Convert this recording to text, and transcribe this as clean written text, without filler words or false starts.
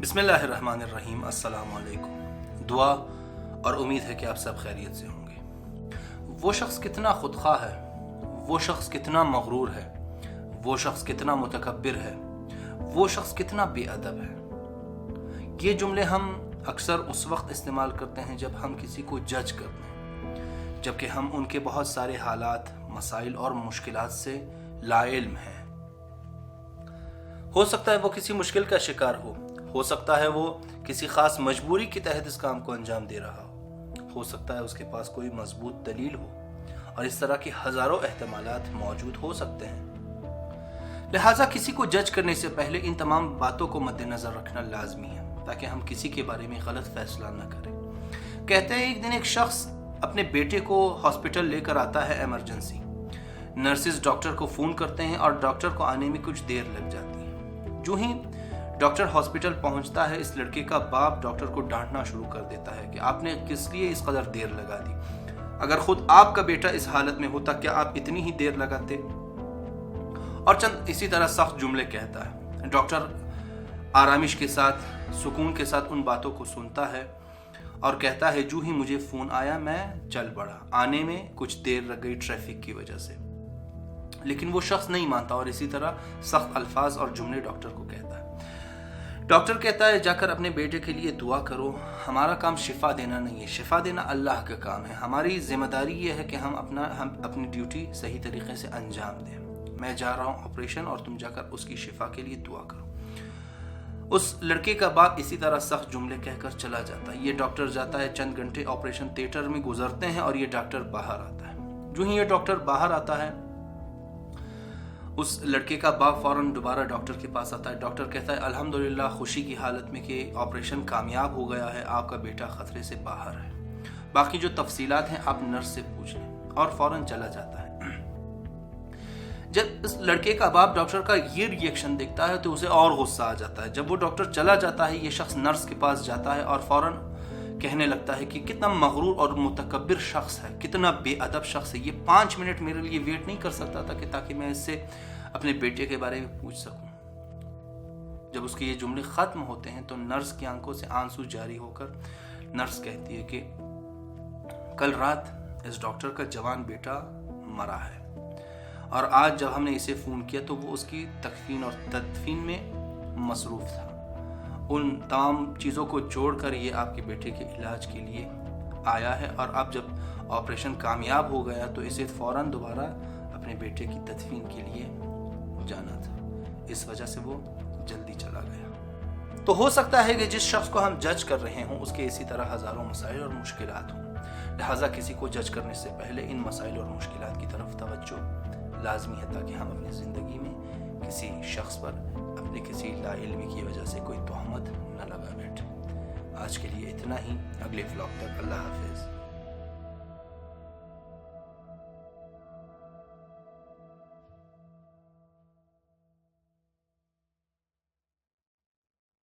بسم اللہ الرحمن الرحیم۔ السلام علیکم۔ دعا اور امید ہے کہ آپ سب خیریت سے ہوں گے۔ وہ شخص کتنا خودخواہ ہے، وہ شخص کتنا مغرور ہے، وہ شخص کتنا متکبر ہے، وہ شخص کتنا بے ادب ہے۔ یہ جملے ہم اکثر اس وقت استعمال کرتے ہیں جب ہم کسی کو جج کرتے ہیں، جبکہ ہم ان کے بہت سارے حالات، مسائل اور مشکلات سے لا علم ہیں۔ ہو سکتا ہے وہ کسی مشکل کا شکار ہو سکتا ہے وہ کسی خاص مجبوری کے تحت اس کام کو انجام دے رہا ہو سکتا ہے اس کے پاس کوئی مضبوط دلیل ہو، اور اس طرح کی ہزاروں احتمالات موجود ہو سکتے ہیں۔ لہٰذا کسی کو جج کرنے سے پہلے ان تمام باتوں کو مد نظر رکھنا لازمی ہے تاکہ ہم کسی کے بارے میں غلط فیصلہ نہ کریں۔ کہتے ہیں ایک دن ایک شخص اپنے بیٹے کو ہاسپٹل لے کر آتا ہے ایمرجنسی۔ نرسز ڈاکٹر کو فون کرتے ہیں اور ڈاکٹر کو آنے میں کچھ دیر لگ جاتی ہے۔ جو ہی ڈاکٹر ہاسپٹل پہنچتا ہے، اس لڑکے کا باپ ڈاکٹر کو ڈانٹنا شروع کر دیتا ہے کہ آپ نے کس لیے اس قدر دیر لگا دی؟ اگر خود آپ کا بیٹا اس حالت میں ہوتا کیا آپ اتنی ہی دیر لگاتے؟ اور چند اسی طرح سخت جملے کہتا ہے۔ ڈاکٹر آرامش کے ساتھ، سکون کے ساتھ ان باتوں کو سنتا ہے اور کہتا ہے جو ہی مجھے فون آیا میں چل پڑا، آنے میں کچھ دیر لگ گئی ٹریفک کی وجہ سے۔ لیکن وہ شخص نہیں مانتا اور اسی طرح سخت الفاظ اور جملے ڈاکٹر کو کہتا ہے۔ ڈاکٹر کہتا ہے جا کر اپنے بیٹے کے لیے دعا کرو، ہمارا کام شفا دینا نہیں ہے، شفا دینا اللہ کا کام ہے، ہماری ذمہ داری یہ ہے کہ ہم اپنی ڈیوٹی صحیح طریقے سے انجام دیں۔ میں جا رہا ہوں آپریشن اور تم جا کر اس کی شفا کے لیے دعا کرو۔ اس لڑکے کا باپ اسی طرح سخت جملے کہہ کر چلا جاتا ہے۔ یہ ڈاکٹر جاتا ہے، چند گھنٹے آپریشن تھیٹر میں گزرتے ہیں اور یہ ڈاکٹر باہر آتا ہے۔ جو ہی یہ ڈاکٹر باہر آتا ہے، اس لڑکے کا باپ فوراً دوبارہ ڈاکٹر کے پاس آتا ہے۔ ڈاکٹر کہتا ہے الحمدللہ، خوشی کی حالت میں کہ آپریشن کامیاب ہو گیا ہے، آپ کا بیٹا خطرے سے باہر ہے، باقی جو تفصیلات ہیں آپ نرس سے پوچھ لیں، اور فوراً چلا جاتا ہے۔ جب اس لڑکے کا باپ ڈاکٹر کا یہ ری ایکشن دیکھتا ہے تو اسے اور غصہ آ جاتا ہے۔ جب وہ ڈاکٹر چلا جاتا ہے، یہ شخص نرس کے پاس جاتا ہے اور فوراً کہنے لگتا ہے کہ کتنا مغرور اور متکبر شخص ہے، کتنا بے ادب شخص ہے، یہ 5 منٹ میرے لیے ویٹ نہیں کر سکتا تھا کہ تاکہ میں اس سے اپنے بیٹے کے بارے میں پوچھ سکوں۔ جب اس کے یہ جملے ختم ہوتے ہیں تو نرس کی آنکھوں سے آنسو جاری ہو کر نرس کہتی ہے کہ کل رات اس ڈاکٹر کا جوان بیٹا مرا ہے، اور آج جب ہم نے اسے فون کیا تو وہ اس کی تکفین اور تدفین میں مصروف تھا۔ ان تمام چیزوں کو جوڑ کر یہ آپ کے بیٹے کے علاج کے لیے آیا ہے، اور اب جب آپریشن کامیاب ہو گیا تو اسے فوراً دوبارہ اپنے بیٹے کی تدفین کے لیے جانا تھا، اس وجہ سے وہ جلدی چلا گیا۔ تو ہو سکتا ہے کہ جس شخص کو ہم جج کر رہے ہوں اس کے اسی طرح ہزاروں مسائل اور مشکلات ہوں، لہٰذا کسی کو جج کرنے سے پہلے ان مسائل اور مشکلات کی طرف توجہ لازمی ہے تاکہ ہم اپنی زندگی میں کسی شخص پر اپنے کسی لا علمی کی وجہ سے کوئی تہمت نہ لگا بیٹھے۔ آج کے لیے اتنا ہی، اگلے ولاگ تک اللہ حافظ۔